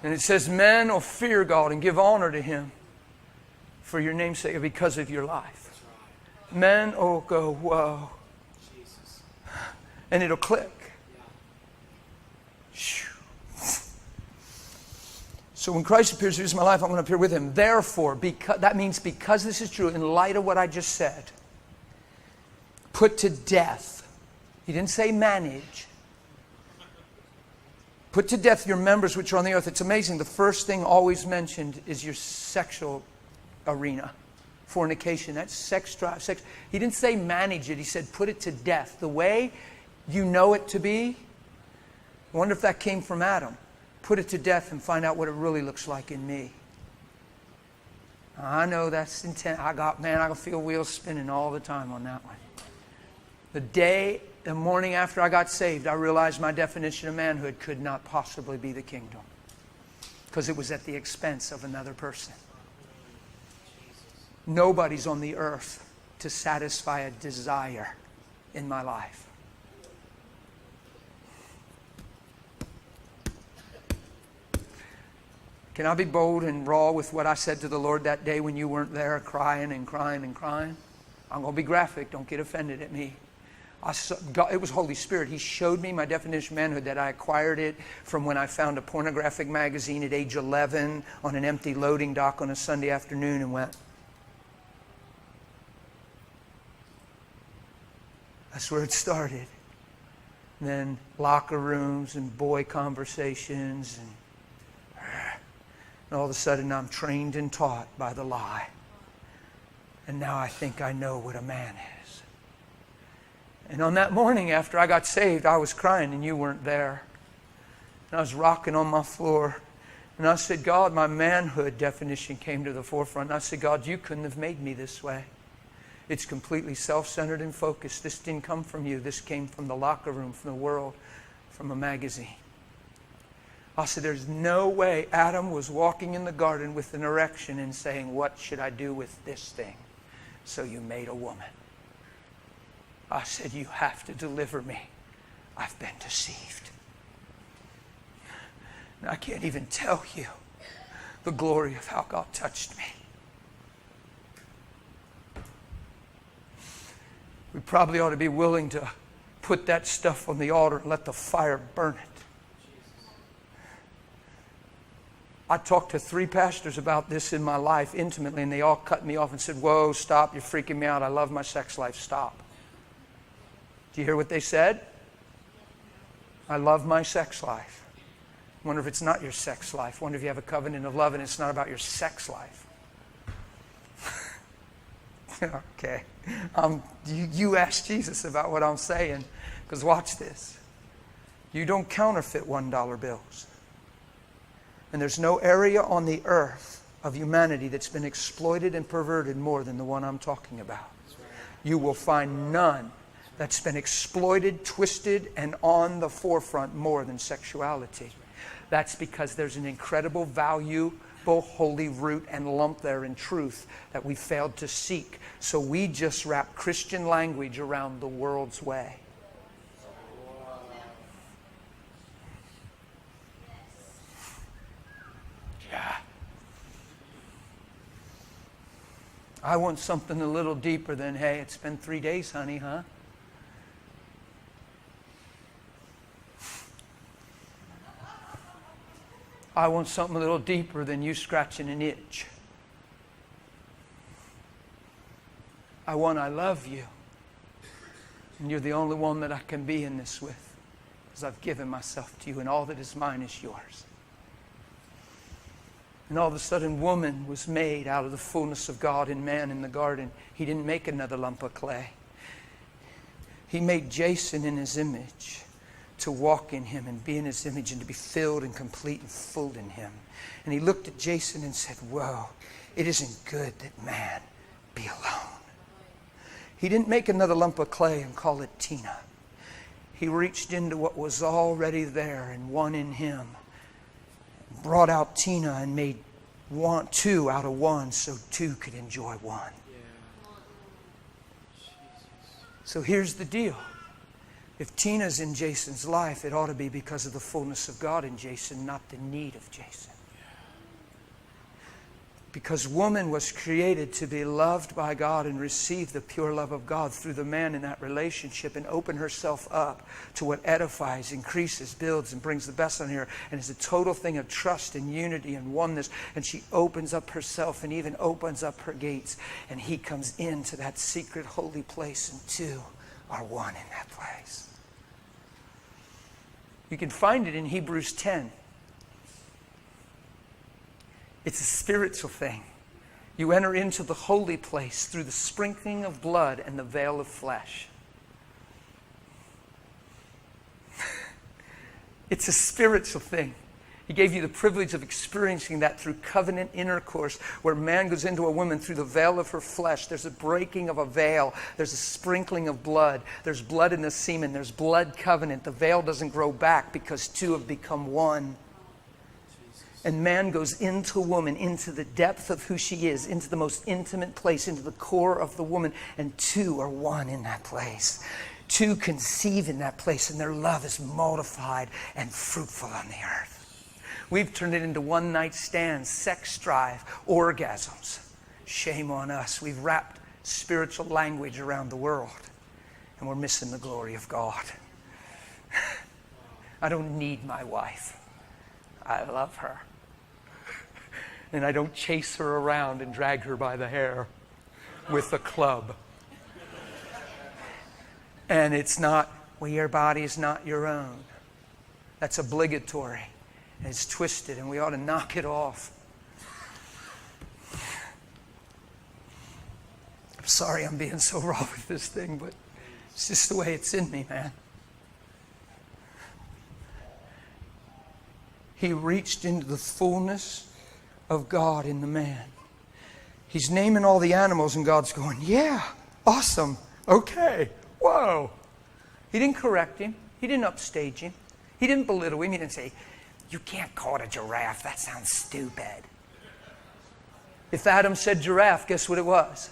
And it says, men will fear God and give honor to Him for your name's sake, because of your life. Men will go, whoa. And it'll click. So when Christ appears, here's my life, I'm going to appear with Him. Therefore, that means because this is true, in light of what I just said, put to death. He didn't say manage. Put to death your members which are on the earth. It's amazing. The first thing always mentioned is your sexual arena. Fornication. That's sex drive. Sex. He didn't say manage it. He said put it to death. The way you know it to be. I wonder if that came from Adam. Put it to death and find out what it really looks like in me. I know that's intense. I can feel wheels spinning all the time on that one. The morning after I got saved, I realized my definition of manhood could not possibly be the kingdom. Because it was at the expense of another person. Nobody's on the earth to satisfy a desire in my life. Can I be bold and raw with what I said to the Lord that day when you weren't there, crying and crying and crying? I'm going to be graphic. Don't get offended at me. It was Holy Spirit. He showed me my definition of manhood, that I acquired it from when I found a pornographic magazine at age 11 on an empty loading dock on a Sunday afternoon and went. That's where it started. And then locker rooms and boy conversations and all of a sudden I'm trained and taught by the lie. And now I think I know what a man is. And on that morning after I got saved, I was crying and you weren't there. And I was rocking on my floor. And I said, God, my manhood definition came to the forefront. And I said, God, you couldn't have made me this way. It's completely self-centered and focused. This didn't come from you. This came from the locker room, from the world, from a magazine. I said, there's no way Adam was walking in the garden with an erection and saying, what should I do with this thing? So you made a woman. I said, you have to deliver me. I've been deceived. And I can't even tell you the glory of how God touched me. We probably ought to be willing to put that stuff on the altar and let the fire burn it. I talked to 3 pastors about this in my life intimately, and they all cut me off and said, whoa, stop, you're freaking me out. I love my sex life. Stop. Do you hear what they said? I love my sex life. I wonder if it's not your sex life. I wonder if you have a covenant of love and it's not about your sex life. Okay. You ask Jesus about what I'm saying, because watch this. You don't counterfeit $1 bills. And there's no area on the earth of humanity that's been exploited and perverted more than the one I'm talking about. You will find none that's been exploited, twisted, and on the forefront more than sexuality. That's because there's an incredible valuable holy root and lump there in truth that we failed to seek. So we just wrap Christian language around the world's way. Yeah. I want something a little deeper than, hey, it's been 3 days, honey, huh? I want something a little deeper than you scratching an itch. I love you. And you're the only one that I can be in this with, because I've given myself to you, and all that is mine is yours. And all of a sudden, woman was made out of the fullness of God in man in the garden. He didn't make another lump of clay. He made Jason in his image, to walk in him and be in his image and to be filled and complete and full in him. And he looked at Jason and said, whoa, it isn't good that man be alone. He didn't make another lump of clay and call it Tina. He reached into what was already there and one in him, brought out Tina and made 2 out of 1 so 2 could enjoy 1. So here's the deal. If Tina's in Jason's life, it ought to be because of the fullness of God in Jason, not the need of Jason. Because woman was created to be loved by God and receive the pure love of God through the man in that relationship and open herself up to what edifies, increases, builds, and brings the best on her. And it's a total thing of trust and unity and oneness. And she opens up herself and even opens up her gates. And he comes into that secret holy place, and two are one in that place. You can find it in Hebrews 10. It's a spiritual thing. You enter into the holy place through the sprinkling of blood and the veil of flesh. It's a spiritual thing. He gave you the privilege of experiencing that through covenant intercourse, where man goes into a woman through the veil of her flesh. There's a breaking of a veil. There's a sprinkling of blood. There's blood in the semen. There's blood covenant. The veil doesn't grow back because two have become one. And man goes into woman, into the depth of who she is, into the most intimate place, into the core of the woman, and two are one in that place. Two conceive in that place, and their love is multiplied and fruitful on the earth. We've turned it into one-night stands, sex drive, orgasms. Shame on us. We've wrapped spiritual language around the world, and we're missing the glory of God. I don't need my wife. I love her. And I don't chase her around and drag her by the hair with a club. And it's not, well, your body is not your own. That's obligatory. And it's twisted, and we ought to knock it off. I'm sorry I'm being so raw with this thing, but it's just the way it's in me, man. He reached into the fullness of God in the man. He's naming all the animals, and God's going, yeah, awesome, okay, whoa. He didn't correct him. He didn't upstage him. He didn't belittle him. He didn't say, you can't call it a giraffe. That sounds stupid. If Adam said giraffe, guess what it was?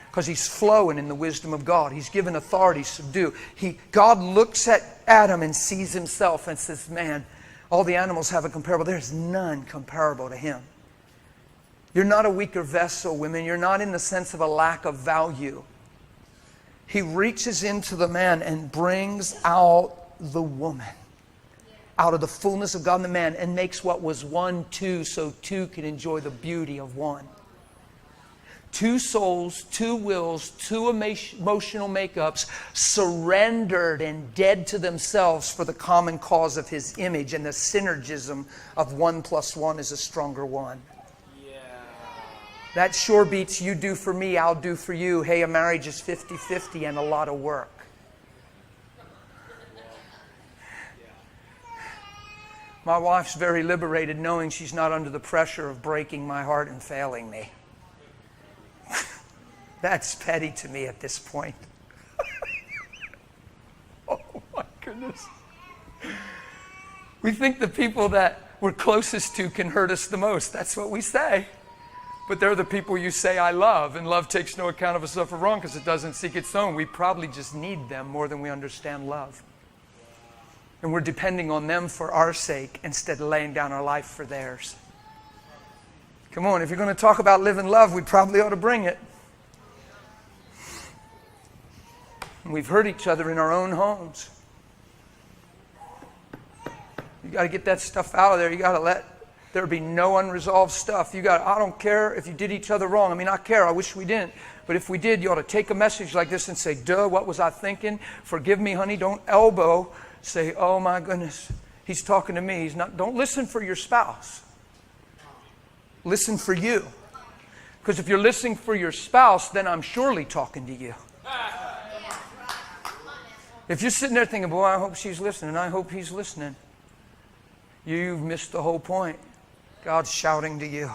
Because he's flowing in the wisdom of God. He's given authority to subdue. God looks at Adam and sees himself and says, man, all the animals have a comparable. There's none comparable to him. You're not a weaker vessel, women. You're not in the sense of a lack of value. He reaches into the man and brings out the woman. Out of the fullness of God in the man, and makes what was one two, so two can enjoy the beauty of one. Two souls, two wills, two emotional makeups, surrendered and dead to themselves for the common cause of His image, and the synergism of 1 + 1 is a stronger one. Yeah. That sure beats you do for me, I'll do for you. Hey, a marriage is 50-50 and a lot of work. My wife's very liberated knowing she's not under the pressure of breaking my heart and failing me. That's petty to me at this point. Oh my goodness. We think the people that we're closest to can hurt us the most. That's what we say. But they're the people you say I love, and love takes no account of a suffer wrong because it doesn't seek its own. We probably just need them more than we understand love. And we're depending on them for our sake instead of laying down our life for theirs. Come on, if you're going to talk about living love, we probably ought to bring it. And we've hurt each other in our own homes. You got to get that stuff out of there. You got to let there be no unresolved stuff. I don't care if you did each other wrong. I mean, I care. I wish we didn't. But if we did, you ought to take a message like this and say, duh, what was I thinking? Forgive me, honey. Don't elbow. Say, oh my goodness, he's talking to me. Don't listen for your spouse. Listen for you. Because if you're listening for your spouse, then I'm surely talking to you. If you're sitting there thinking, boy, I hope she's listening, I hope he's listening, you've missed the whole point. God's shouting to you.